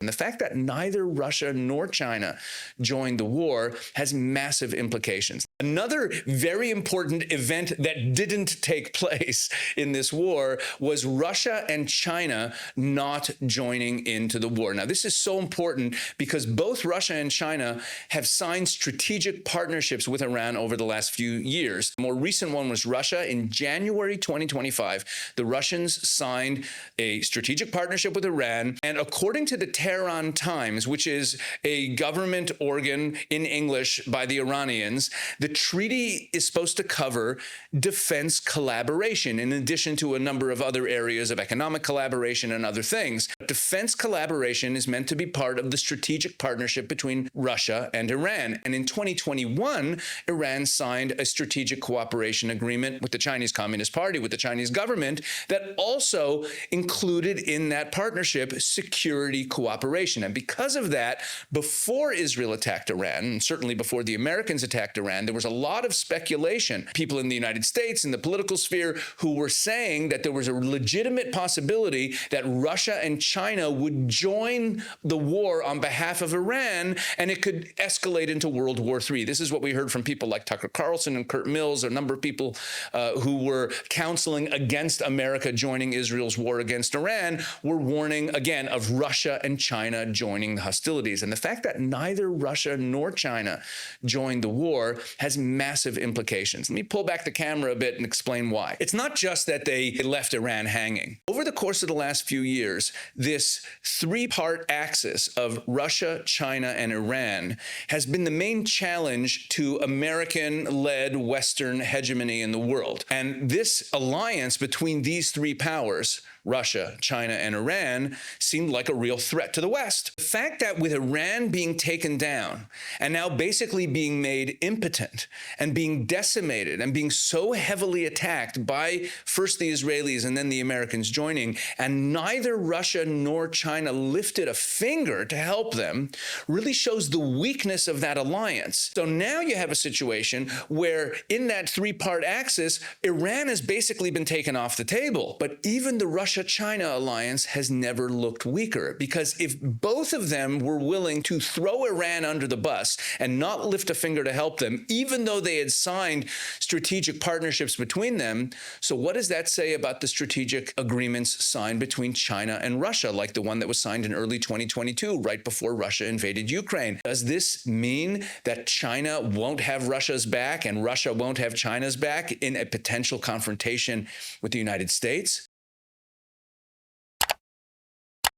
And the fact that neither Russia nor China joined the war has massive implications. Another very important event that didn't take place in this war was Russia and China not joining into the war. Now, this is so important because both Russia and China have signed strategic partnerships with Iran over the last few years. The more recent one was Russia. In January 2025, the Russians signed a strategic partnership with Iran. And according to the Tehran Times, which is a government organ in English by the Iranians, the treaty is supposed to cover defense collaboration in addition to a number of other areas of economic collaboration and other things. Defense collaboration is meant to be part of the strategic partnership between Russia and Iran. And in 2021, Iran signed a strategic cooperation agreement with the Chinese Communist Party, with the Chinese government, that also included in that partnership security cooperation. And because of that, before Israel attacked Iran, and certainly before the Americans attacked Iran, there was a lot of speculation. People in the United States, in the political sphere, who were saying that there was a legitimate possibility that Russia and China would join the war on behalf of Iran, and it could escalate into World War III. This is what we heard from people like Tucker Carlson and Kurt Mills, a number of people who were counseling against America joining Israel's war against Iran, were warning, again, of Russia and China joining the hostilities. And the fact that neither Russia nor China joined the war has massive implications. Let me pull back the camera a bit and explain why. It's not just that they left Iran hanging. Over the course of the last few years, this three-part axis of Russia, China, and Iran has been the main challenge to American-led Western hegemony in the world. And this alliance between these three powers, Russia, China, and Iran, seemed like a real threat to the West. The fact that with Iran being taken down and now basically being made impotent and being decimated and being so heavily attacked by first the Israelis and then the Americans joining, and neither Russia nor China lifted a finger to help them, really shows the weakness of that alliance. So now you have a situation where in that three-part axis, Iran has basically been taken off the table. But even the Russia-China alliance has never looked weaker, because if both of them were willing to throw Iran under the bus and not lift a finger to help them, even though they had signed strategic partnerships between them, so what does that say about the strategic agreements signed between China and Russia, like the one that was signed in early 2022, right before Russia invaded Ukraine? Does this mean that China won't have Russia's back and Russia won't have China's back in a potential confrontation with the United States?